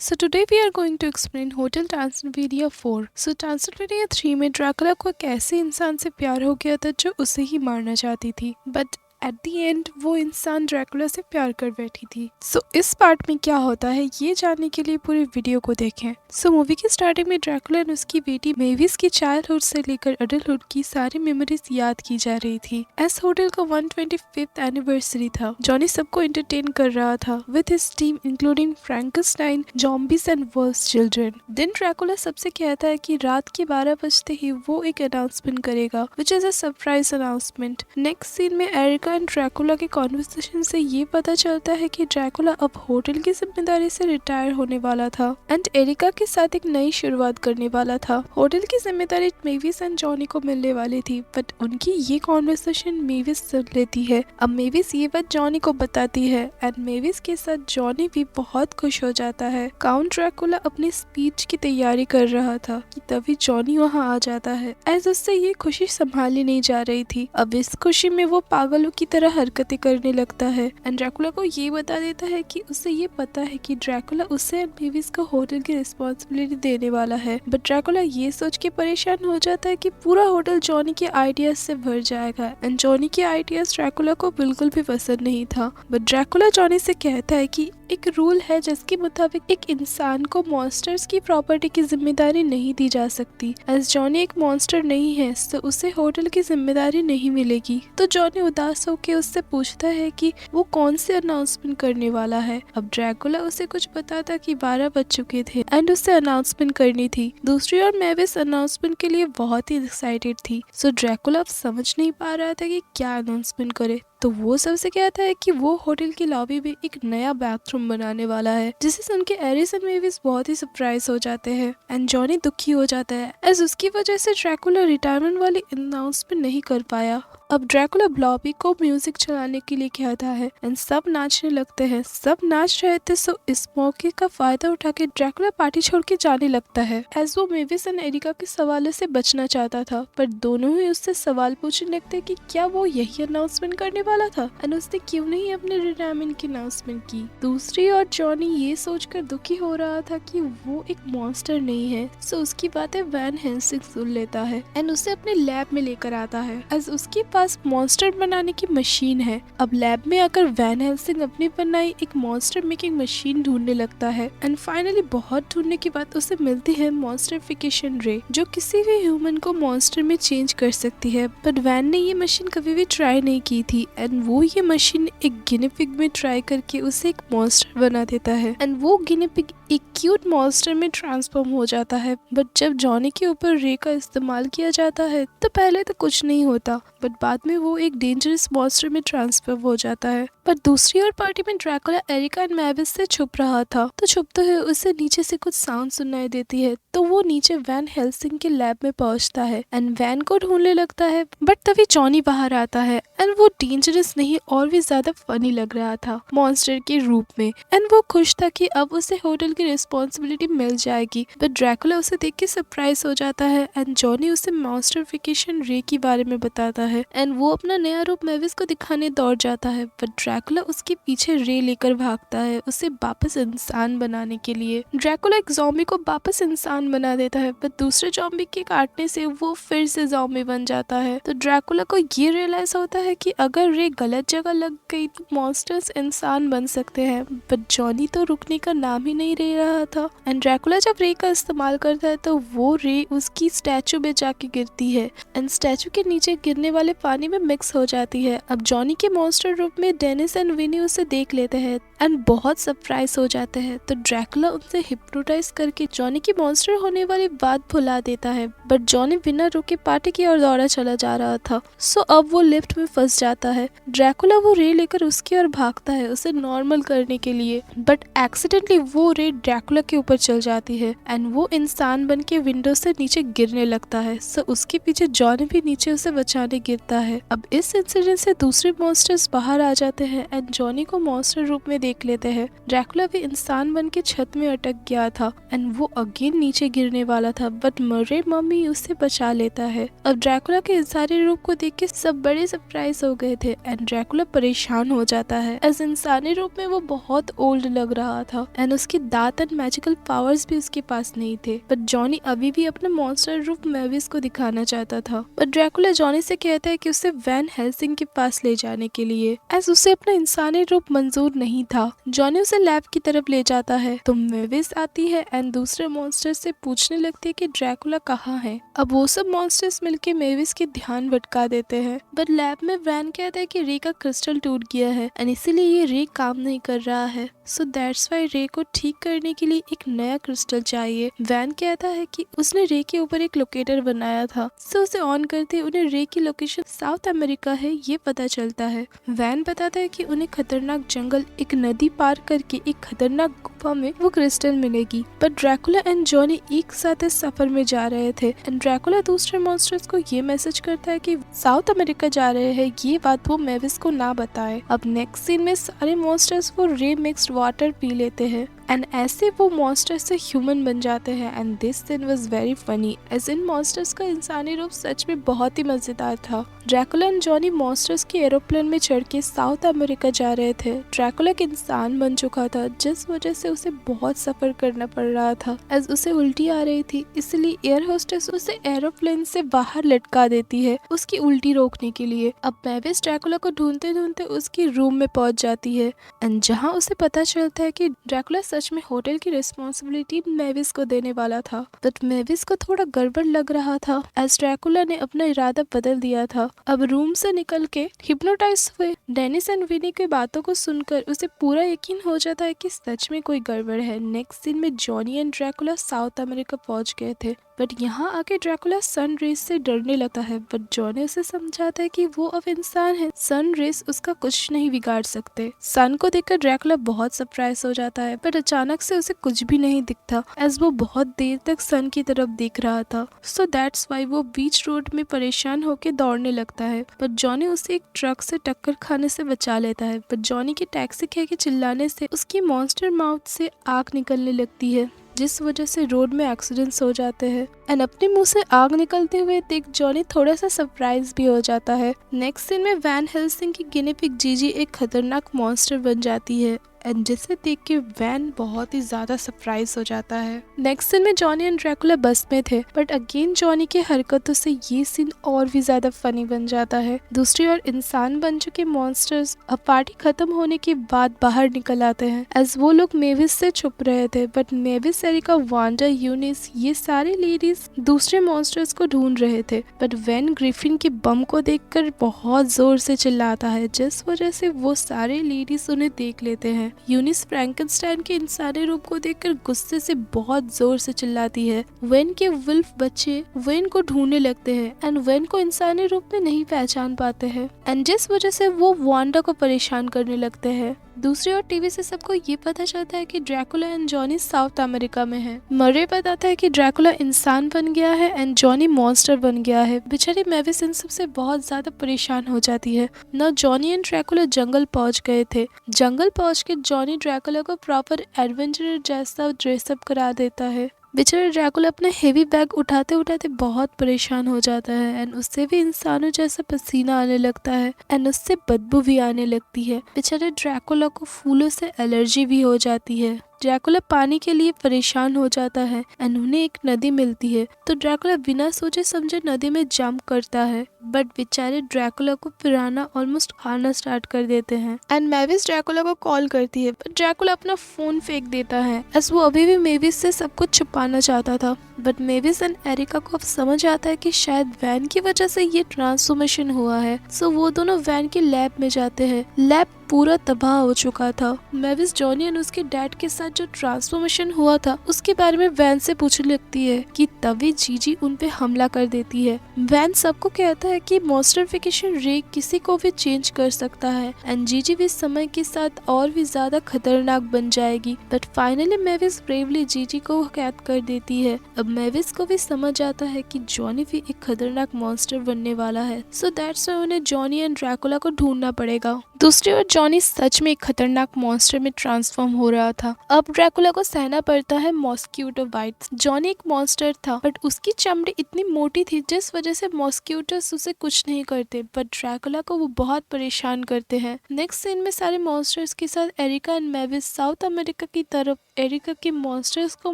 So today we are going to explain Hotel Transylvania 4. So Transylvania 3 में Dracula को एक ऐसे इंसान से प्यार हो गया था जो उसे ही मारना चाहती थी, बट एट द एंड वो इंसान ड्रैकुला से प्यार कर बैठी थी। सो इस पार्ट में क्या होता है ये जानने के लिए पूरी वीडियो को देखें। सो मूवी की स्टार्टिंग में ड्रैकुला और उसकी बेटी मेविस की चाइल्डहुड से लेकर अडल्टहुड की सारी मेमोरीज याद की जा रही थी। एस होटल का 125th एनिवर्सरी था। जॉनी सबको एंटरटेन कर रहा था with his team including Frankenstein, zombies and worse children। दिन ड्रैकुला सबसे कहता है कि रात के 12 बजते ही वो एक अनाउंसमेंट करेगा which is a surprise announcement. Next scene में एरिका एंड ड्रैकुला के कॉन्वर्सेशन से ये पता चलता है कि ड्रैकुला अब होटल की जिम्मेदारी से रिटायर होने वाला था एंड एरिका के साथ एक नई शुरुआत करने वाला था। होटल की जिम्मेदारी मेविस एंड जॉनी को मिलने वाली थी, बट उनकी ये कॉन्वर्सेशन मेविस सुन लेती है। अब मेविस ये बात जॉनी को बताती है एंड मेविस के साथ जॉनी भी बहुत खुश हो जाता है। काउंट ड्रैकुला अपनी स्पीच की तैयारी कर रहा था कि तभी जॉनी वहाँ आ जाता है एज उससे ये खुशी संभाली नहीं जा रही थी। अब इस खुशी में वो पागलों की तरह हरकतें करने लगता है एंड ड्रैकुला को ये बता देता है कि उसे ये पता है कि ड्रैकुला उसे एंड मेविस को होटल की रिस्पॉन्सिबिलिटी देने वाला है, बट ड्रैकुला ये सोच के परेशान हो जाता है कि पूरा होटल जॉनी के आइडियाज से भर जाएगा एंड जॉनी के आइडियाज ड्रैकुला को बिल्कुल भी पसंद नहीं था। बट ड्रैकुला जॉनी से कहता है कि एक रूल है जिसके मुताबिक एक इंसान को मॉन्स्टर्स की प्रॉपर्टी की जिम्मेदारी नहीं दी जा सकती। एज जॉनी एक मॉन्स्टर नहीं है तो उसे होटल की जिम्मेदारी नहीं मिलेगी। तो जॉनी उदास होकर उससे पूछता है कि वो कौन से अनाउंसमेंट करने वाला है। अब ड्रैकुला उसे कुछ बताता कि 12 बज चुके थे एंड उसे अनाउंसमेंट करनी थी। दूसरी ओर मेविस अनाउंसमेंट के लिए बहुत ही एक्साइटेड थी। सो ड्रैकुला अब समझ नहीं पा रहा था कि क्या अनाउंसमेंट करे, तो वो सबसे कहता है कि वो होटल की लॉबी में एक नया बाथरूम बनाने वाला है, जिसे सुन के एरिस एंड मेविस बहुत ही सरप्राइज हो जाते हैं एंड जॉनी दुखी हो जाता है एज उसकी वजह से ड्रैकुला रिटायरमेंट वाली अनाउंसमेंट नहीं कर पाया। अब ड्रैकुला लॉबी को म्यूजिक चलाने के लिए कहता है एंड सब नाचने लगते हैं। सब नाच रहे थे, सो इस मौके का फायदा उठा के ड्रैकुला पार्टी छोड़ के जाने लगता है एज वो मेविस एंड एरिका के सवालों से बचना चाहता था, पर दोनों ही उससे सवाल पूछने लगते कि क्या वो यही अनाउंसमेंट करने वाला था एंड उसने क्यों नहीं अपने रिटायरमेंट की अनाउंसमेंट की। दूसरी ओर जॉनी ये सोचकर दुखी हो रहा था कि वो एक मॉन्स्टर नहीं है, सो उसकी बातें वैन हेल्सिंग सुन लेता है एंड उसे अपने लैब में लेकर आता है एज उसके पास मॉन्स्टर बनाने की मशीन है। अब लैब में आकर वैन हेल्सिंग अपनी बनाई एक मॉन्स्टर मेकिंग मशीन ढूंढने लगता है एंड फाइनली बहुत ढूंढने के बाद उसे मिलती है मॉन्स्टरफिकेशन रे, जो किसी भी ह्यूमन को मॉन्स्टर में चेंज कर सकती है। बट वैन ने ये मशीन कभी भी ट्राई नहीं की थी एंड वो ये मशीन एक गिनी पिग में ट्राई करके उसे एक मॉन्स्टर बना देता है एंड वो गिनी पिग एक क्यूट मॉन्स्टर में ट्रांसफॉर्म हो जाता है। बट जब जॉनी के ऊपर रे का इस्तेमाल किया जाता है तो पहले तो कुछ नहीं होता, बट बाद में वो एक डेंजरस मॉन्स्टर में ट्रांसफॉर्म हो जाता है। पर दूसरी ओर पार्टी में ड्रैकुला एरिका एंड मेविस से छुप रहा था, तो छुपते हुए उसे नीचे से कुछ साउंड सुनाई देती है, तो वो नीचे वैन हेल्सिंग के लैब में पहुंचता है एंड वैन को ढूंढने लगता है। बट तभी जॉनी बाहर आता है एंड वो डेंजरस नहीं और भी ज्यादा फनी लग रहा था मॉन्स्टर के रूप में एंड वो खुश था कि अब उसे होटल की रिस्पॉन्सिबिलिटी मिल जाएगी। बट ड्रैकुला उसे देख के सरप्राइज हो जाता है एंड जॉनी उसे मॉन्स्टरफिकेशन रे के बारे में बताता है एंड वो अपना नया रूप मेविस को दिखाने दौड़ जाता है। बट ड्रैकुला उसके पीछे रे लेकर भागता है उसे वापस इंसान बनाने के लिए। ड्रैकुला एक ज़ॉम्बी को वापस इंसान बना देता है, पर दूसरे ज़ॉम्बी के काटने से वो फिर से ज़ॉम्बी बन जाता है। तो ड्रैकुला को ये रियलाइज होता है कि अगर रे गलत जगह लग गई तो मॉन्स्टर्स इंसान बन सकते हैं, बट जॉनी तो रुकने का नाम ही नहीं ले रहा था एंड ड्रैकुला जब रे का इस्तेमाल करता है तो वो रे उसकी स्टैचू में जाके गिरती है एंड स्टैचू के नीचे गिरने वाले पानी में मिक्स हो जाती है। अब जॉनी के मॉन्स्टर रूप में डेनिस एंड विनी उसे देख लेते हैं एंड बहुत सरप्राइज हो जाते हैं। तो ड्रैकुला उनसे हिप्नोटाइज करके जॉनी की मॉन्स्टर होने वाली बात भुला देता है, बट जॉनी बिना रुके पार्टी की ओर दौड़ा चला जा रहा था, सो अब वो लिफ्ट में फंस जाता है। ड्रैकुला वो रे लेकर उसकी ओर भागता है उसे नॉर्मल करने के लिए, बट एक्सीडेंटली वो रे ड्रैकुला के ऊपर चल जाती है एंड वो इंसान बन के विंडो से नीचे गिरने लगता है। सो उसके पीछे जॉनी भी नीचे उसे बचाने गिरता है। अब इस इंसिडेंट से दूसरे मॉन्स्टर्स बाहर आ जाते हैं एंड जॉनी को मॉन्स्टर रूप में देख लेते हैं। ड्रैकुला भी इंसान बन के छत में अटक गया था एंड वो अगेन नीचे गिरने वाला था, बट मरे मम्मी उसे बचा लेता है। अब ड्रैकुला के इंसानी रूप को देख के सब बड़े सरप्राइज हो गए थे एंड ड्रैकुला परेशान हो जाता है एज इंसानी रूप में वो बहुत ओल्ड लग रहा था एंड उसके दांत हाथ एंड मैजिकल पावर्स भी उसके पास नहीं थे, बट जॉनी अभी भी अपना मॉन्स्टर रूप मेविस को दिखाना चाहता था। बट ड्रैकुला जॉनी से कहता है कि उसे वैन हेल्सिंग के पास ले जाने के लिए, एज उसे अपना इंसानी रूप मंजूर नहीं था। जॉनी उसे लैब की तरफ ले जाता है तो मेविस आती है एंड दूसरे मॉन्स्टर से पूछने लगती है कि ड्रैकुला कहाँ है। अब वो सब मॉन्स्टर्स मिलके मेविस के ध्यान भटका देते हैं, बट लैब में वैन कहता है कि रे का क्रिस्टल टूट गया है एंड इसीलिए ये रे काम नहीं कर रहा है, सो दैट्स वाई रे को ठीक करने के लिए एक नया क्रिस्टल चाहिए। वैन कहता है कि उसने रे के ऊपर एक लोकेटर बनाया था, सो उसे ऑन करते उन्हें रे की लोकेशन साउथ अमेरिका है ये पता चलता है। वैन बताता है कि उन्हें खतरनाक जंगल, एक नदी पार करके एक खतरनाक गुफा में वो क्रिस्टल मिलेगी। बट ड्रैकुला एंड जॉनी एक साथ इस सफर में जा रहे थे एंड ड्रैकुला दूसरे मॉन्स्टर्स को ये मैसेज करता है कि साउथ अमेरिका जा रहे हैं, ये बात वो मेविस को ना बताए। अब नेक्स्ट सीन में सारे मॉन्स्टर्स वो रे मिक्स्ड वाटर पी लेते हैं एंड ऐसे वो मॉन्स्टर से ह्यूमन बन जाते हैं and this scene was very funny, as इन मॉन्स्टर्स का इंसानी रूप सच में बहुत ही मजेदार था। ड्रैकुला एंड जॉनी मॉन्स्टर्स के एरोप्लेन में चढ़ के साउथ अमेरिका जा रहे थे। ड्रैकुला एक इंसान बन चुका था जिस वजह से उसे बहुत सफर करना पड़ रहा था, एज उसे उल्टी आ रही थी, इसलिए एयर होस्टेस उसे एरोप्लेन से बाहर लटका देती है उसकी उल्टी रोकने के लिए। अब मेविस ड्रैकुला को ढूंढते ढूंढते उसकी रूम में पहुंच जाती है एंड जहाँ उसे पता चलता है कि ड्रैकुला सच में होटल की रिस्पॉन्सिबिलिटी मेविस को देने वाला था। बट मेविस को थोड़ा गड़बड़ लग रहा था एज ड्रैकुला ने अपना इरादा बदल दिया था। अब रूम से निकल के हिप्नोटाइज हुए डेनिस एंड विनी की बातों को सुनकर उसे पूरा यकीन हो जाता है कि सच में कोई गड़बड़ है। नेक्स्ट सीन में Johnny and Dracula south America पहुंच गए थे, बट यहाँ आके ड्रैकुला सन रेस से डरने लगता है, बट जॉनी उसे समझाता है कि वो अब इंसान है, सन रेस उसका कुछ नहीं बिगाड़ सकते। सन को देखकर ड्रैकुला बहुत सरप्राइज हो जाता है, बट अचानक से उसे कुछ भी नहीं दिखता एज वो बहुत देर तक सन की तरफ देख रहा था। सो दैट्स वाई वो बीच रोड में परेशान होकर दौड़ने लगता है, बट जॉनी उसे एक ट्रक से टक्कर खाने से बचा लेता है। बट जॉनी की टैक्सी कह के चिल्लाने से उसकी मॉन्स्टर माउथ से आग निकलने लगती है, जिस वजह से रोड में एक्सीडेंट्स हो जाते हैं एंड अपने मुंह से आग निकलते हुए देख जॉनी थोड़ा सा सरप्राइज भी हो जाता है। नेक्स्ट सीन में वैन हेल्सिंग की गिनी पिग जीजी एक खतरनाक मॉन्स्टर बन जाती है एंड जिसे देख के वैन बहुत ही ज्यादा सरप्राइज हो जाता है। नेक्स्ट सीन में जॉनी एंड ड्रैकुला बस में थे, बट अगेन जॉनी की हरकतों से ये सीन और भी ज्यादा फनी बन जाता है। दूसरी ओर इंसान बन चुके मॉन्स्टर्स अब पार्टी खत्म होने के बाद बाहर निकल आते हैं एज वो लोग मेविस से छुप रहे थे, but Mavis, Erica, Wanda, Eunice ये सारे लेडीज दूसरे मॉन्स्टर्स को ढूंढ रहे थे। बट वैन ग्रिफिन के बम को देखकर बहुत जोर से चिल्लाता है, जिस वजह से वो सारे लेडीज उन्हें देख लेते हैं। यूनिस फ्रैंकेनस्टाइन के इंसानी रूप को देखकर गुस्से से बहुत जोर से चिल्लाती है। वेन के वुल्फ बच्चे वेन को ढूंढने लगते हैं एंड वेन को इंसानी रूप में नहीं पहचान पाते हैं एंड जिस वजह से वो वांडा को परेशान करने लगते हैं। दूसरी ओर टीवी से सबको ये पता चलता है कि Dracula and Johnny south America में है। मरे बताता है कि ड्रैकुला इंसान बन गया है एंड जॉनी मॉन्स्टर बन गया है। बेचारी मेविस इन सबसे बहुत ज्यादा परेशान हो जाती है। न जॉनी एंड ड्रैकुला जंगल पहुंच गए थे। जंगल पहुंच के जॉनी ड्रैकुला को प्रॉपर एडवेंचरर जैसा ड्रेसअप करा देता है। बेचारा ड्रैकुला अपना हेवी बैग उठाते उठाते बहुत परेशान हो जाता है एंड उससे भी इंसानों जैसा पसीना आने लगता है एंड उससे बदबू भी आने लगती है। बेचारे ड्रैकुला को फूलों से एलर्जी भी हो जाती है। ड्रैकुला पानी के लिए परेशान हो जाता है एंड उन्हें एक नदी मिलती है, तो ड्रैकुला बिना सोचे समझे नदी में जंप करता है, बट बेचारे ड्रैकुला को पिराना ऑलमोस्ट खाना स्टार्ट कर देते हैं एंड मेविस ड्रैकुला को कॉल करती है, बट ड्रैकुला अपना फोन फेंक देता है एस वो अभी भी मेविस से सब कुछ छुपाना चाहता था। बट मेविस एंड एरिका को अब समझ आता है कि शायद वैन की वजह से ये ट्रांसफॉर्मेशन हुआ है, सो वो दोनों वैन के लैब में जाते हैं। लैब पूरा तबाह हो चुका था। मेविस जॉनी एंड उसके डैड के साथ जो ट्रांसफॉर्मेशन हुआ था उसके बारे में वैन से पूछने लगती है कि तभी जीजी उन पे हमला कर देती है। वैन सबको कहता है कि मॉन्स्टरिफिकेशन रे किसी को भी चेंज कर सकता है एंड जीजी भी समय के साथ और भी ज्यादा खतरनाक बन जाएगी। बट फाइनली मेविस ब्रेवली जीजी को कैद कर देती है। अब मेविस को भी समझ आता है कि जॉनी भी एक खतरनाक मॉन्स्टर बनने वाला है, सो दैट्स व्हाई उन्हें जॉनी एंड ड्रैकुला को ढूंढना पड़ेगा। दूसरी ओर जॉनी सच में एक खतरनाक मॉन्स्टर में ट्रांसफॉर्म हो रहा था। अब ड्रैकुला को सहना पड़ता है मॉस्क्यूटो बाइट्स। जॉनी एक मॉन्स्टर था बट उसकी चमड़ी इतनी मोटी थी जिस वजह से मॉस्क्यूटोस उसे कुछ नहीं करते, बट ड्रैकुला को वो बहुत परेशान करते हैं। नेक्स्ट सीन में सारे मॉन्स्टर्स के साथ एरिका एंड मैविस साउथ अमेरिका की तरफ एरिका के मॉन्स्टर्स को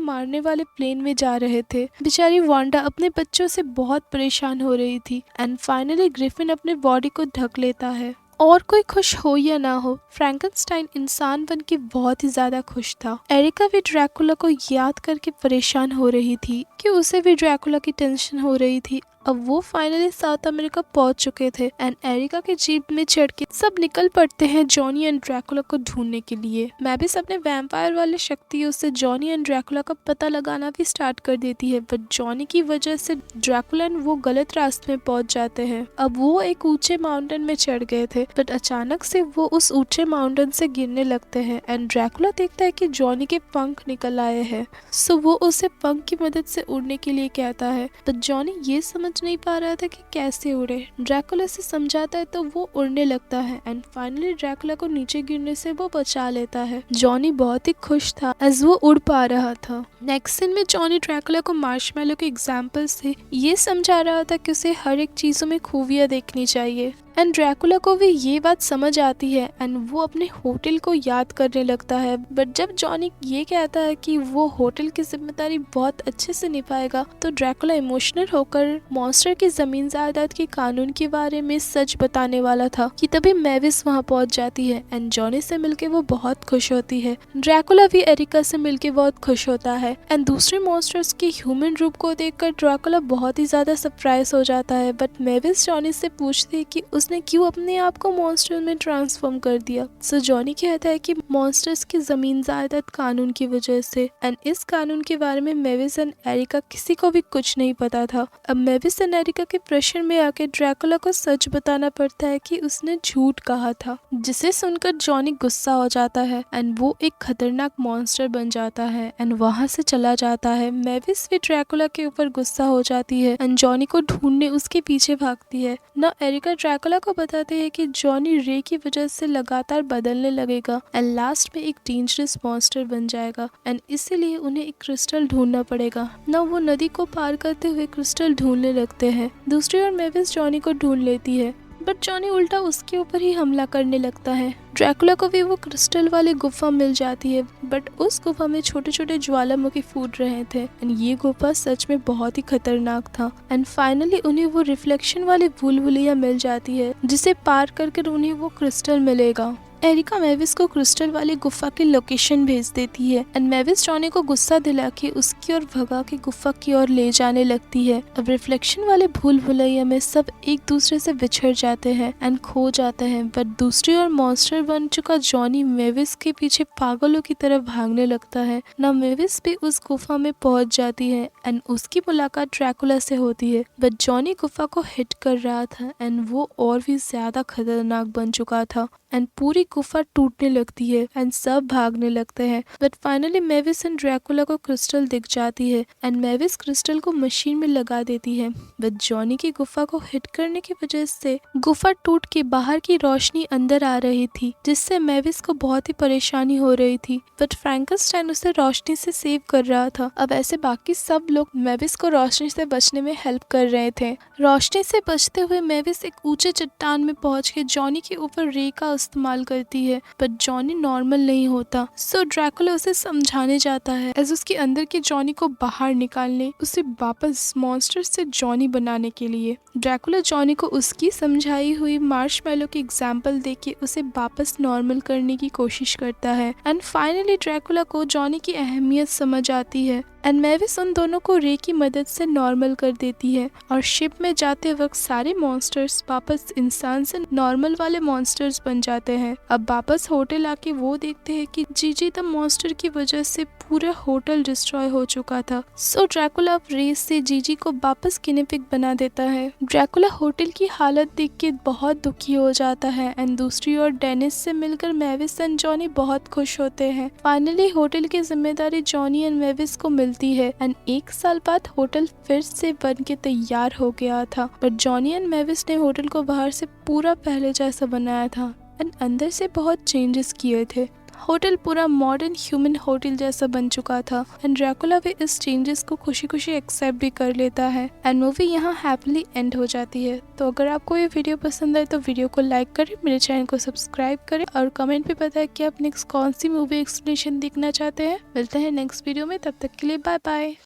मारने वाले प्लेन में जा रहे थे। बेचारी वांडा अपने बच्चों से बहुत परेशान हो रही थी एंड फाइनली ग्रिफिन अपने बॉडी को ढक लेता है। और कोई खुश हो या ना हो, फ्रैंकनस्टाइन इंसान बन के बहुत ही ज्यादा खुश था। एरिका भी ड्रैकुला को याद करके परेशान हो रही थी कि उसे भी ड्रैकुला की टेंशन हो रही थी। अब वो फाइनली साउथ अमेरिका पहुंच चुके थे एंड एरिका के जीप में चढ़ के सब निकल पड़ते हैं जॉनी एंड ड्रैकुला को ढूंढने के लिए। मैविस अपने वैम्पायर वाले शक्तियों से जॉनी एंड ड्रैकुला का पता लगाना भी स्टार्ट कर देती है, बट जॉनी की वजह से ड्रैकुला एंड वो गलत रास्ते में पहुंच जाते हैं। अब वो एक ऊंचे माउंटेन में चढ़ गए थे बट अचानक से वो उस ऊंचे माउंटेन से गिरने लगते हैं एंड ड्रैकुला देखता है कि जॉनी के पंख निकल आए हैं। सो वो उसे पंख की मदद से उड़ने के लिए कहता है, बट जॉनी ये समझ नहीं पा रहा था कि कैसे उड़े। ड्रैकुला से समझाता है तो वो उड़ने लगता है एंड फाइनली ड्रैकुला को नीचे गिरने से वो बचा लेता है। जॉनी बहुत ही खुश था एज वो उड़ पा रहा था। नेक्स्ट सीन में जॉनी ड्रैकुला को मार्शमैलो के एग्जाम्पल से ये समझा रहा था कि उसे हर एक चीजों में खूबियां देखनी चाहिए एंड ड्रैकुला को भी ये बात समझ आती है एंड वो अपने होटल को याद करने लगता है। बट जब जॉनी ये कहता है कि वो होटल की जिम्मेदारी बहुत अच्छे से निभाएगा तो ड्रैकुला इमोशनल होकर मॉन्स्टर की जमीन जायदाद के कानून के बारे में सच बताने वाला था कि तभी मैविस वहाँ पहुँच जाती है एंड जॉनी से मिलके वो बहुत खुश होती है। ड्रैकुला भी एरिका से मिलके बहुत खुश होता है एंड दूसरे मॉन्स्टर्स के ह्यूमन रूप को देखकर ड्रैकुला बहुत ही ज्यादा सरप्राइज हो जाता है। बट मैविस जॉनी से पूछती है कि उसने क्यों अपने आप को मॉन्स्टर में ट्रांसफॉर्म कर दिया। सो जॉनी कहता है कि मॉन्स्टर्स की जमीन जायदाद कानून की वजह से एंड इस कानून के बारे में मैविस एंड एरिका किसी को भी कुछ नहीं पता था। अब मैविस एंड एरिका के प्रेशर में आके ड्रैकुला को सच बताना पड़ता है कि उसने झूठ कहा था, जिसे सुनकर जॉनी गुस्सा हो जाता है एंड वो एक खतरनाक मॉन्स्टर बन जाता है एंड वहां से चला जाता है। मैविस भी ड्रैकुला के ऊपर गुस्सा हो जाती है एंड जॉनी को ढूंढने उसके पीछे भागती है। ना एरिका ड्रैकुला को बताते हैं कि जॉनी रे की वजह से लगातार बदलने लगेगा एंड लास्ट में एक डेंजरस मॉन्स्टर बन जाएगा एंड इसीलिए उन्हें एक क्रिस्टल ढूंढना पड़ेगा। ना वो नदी को पार करते हुए क्रिस्टल ढूंढने लगते हैं। दूसरी ओर मैविस जॉनी को ढूंढ लेती है बट जॉनी उल्टा उसके ऊपर ही हमला करने लगता है। ड्रैकुला को भी वो क्रिस्टल वाली गुफा मिल जाती है बट उस गुफा में छोटे छोटे ज्वालामुखी फूट रहे थे एंड ये गुफा सच में बहुत ही खतरनाक था एंड फाइनली उन्हें वो रिफ्लेक्शन वाली बुलबुलिया मिल जाती है जिसे पार करके उन्हें वो क्रिस्टल मिलेगा। एरिका मैविस को क्रिस्टल वाली गुफा की लोकेशन भेज देती है एंड मैविस जॉनी को गुस्सा दिला के उसकी ओर भगा के गुफा की ओर ले जाने लगती है। अब रिफ्लेक्शन वाले भूल भुलैया में सब एक दूसरे से बिछड़ जाते हैं एंड खो जाते हैं बट दूसरी ओर मॉन्स्टर बन चुका जॉनी मैविस के पीछे पागलों की तरह भागने लगता है। ना मैविस भी उस गुफा में पहुंच जाती है एंड उसकी मुलाकात ड्रैकुला से होती है बट जॉनी गुफा को हिट कर रहा था एंड वो और भी ज्यादा खतरनाक बन चुका था एंड पूरी गुफा टूटने लगती है एंड सब भागने लगते हैं बट फाइनली मैविस एंड ड्रैकुला को क्रिस्टल दिख जाती है एंड मैविस क्रिस्टल को मशीन में लगा देती है बट जॉनी की गुफा को हिट करने की वजह से गुफा टूट के बाहर की रोशनी अंदर आ रही थी जिससे मैविस को बहुत ही परेशानी हो रही थी बट फ्रैंकनस्टाइन उसे रोशनी से सेव कर रहा था। अब ऐसे बाकी सब लोग मैविस को रोशनी से बचने में हेल्प कर रहे थे। रोशनी से बचते हुए मैविस एक ऊंचे चट्टान में पहुंच के जॉनी के ऊपर रे का इस्तेमाल करती है बट जॉनी नॉर्मल नहीं होता। सो ड्रैकुला उसे समझाने जाता है एज उसके अंदर के जॉनी को बाहर निकालने, उसे वापस मॉन्स्टर से जॉनी बनाने के लिए। ड्रैकुला जॉनी को उसकी समझाई हुई मार्शमैलो की एग्जाम्पल देके उसे वापस नॉर्मल करने की कोशिश करता है एंड फाइनली ड्रैकुला को जॉनी की अहमियत समझ आती है एंड मैविस उन दोनों को रे की मदद से नॉर्मल कर देती है और शिप में जाते वक्त सारे मॉन्स्टर्स वापस इंसान से नॉर्मल वाले मॉन्स्टर्स बन जाते हैं। अब वापस होटल आके वो देखते हैं कि जीजी द मॉन्स्टर की वजह से पूरा होटल डिस्ट्रॉय हो चुका था। सो ड्रैकुला रेस से जीजी को वापस किनेपिक बना देता है। ड्रैकुला होटल की हालत देख के बहुत दुखी हो जाता है एंड दूसरी ओर डेनिस से मिलकर मैविस एंड जॉनी बहुत खुश होते हैं। फाइनली होटल की जिम्मेदारी जॉनी एंड मैविस को मिलती है एंड 1 साल बाद होटल फिर से बन के तैयार हो गया था बट जॉनी एंड मैविस ने होटल को बाहर से पूरा पहले जैसा बनाया था एंड अंदर से बहुत चेंजेस किए थे। होटल पूरा मॉडर्न ह्यूमन होटल जैसा बन चुका था एंड ड्रैकुला भी इस चेंजेस को खुशी खुशी एक्सेप्ट भी कर लेता है एंड मूवी यहाँ हैप्पीली एंड हो जाती है। तो अगर आपको ये वीडियो पसंद आए तो वीडियो को लाइक करें, मेरे चैनल को सब्सक्राइब करें और कमेंट पे बताएं कि आप नेक्स्ट कौन सी मूवी एक्सप्लेनेशन देखना चाहते हैं। मिलते हैं नेक्स्ट वीडियो में, तब तक के लिए बाय बाय।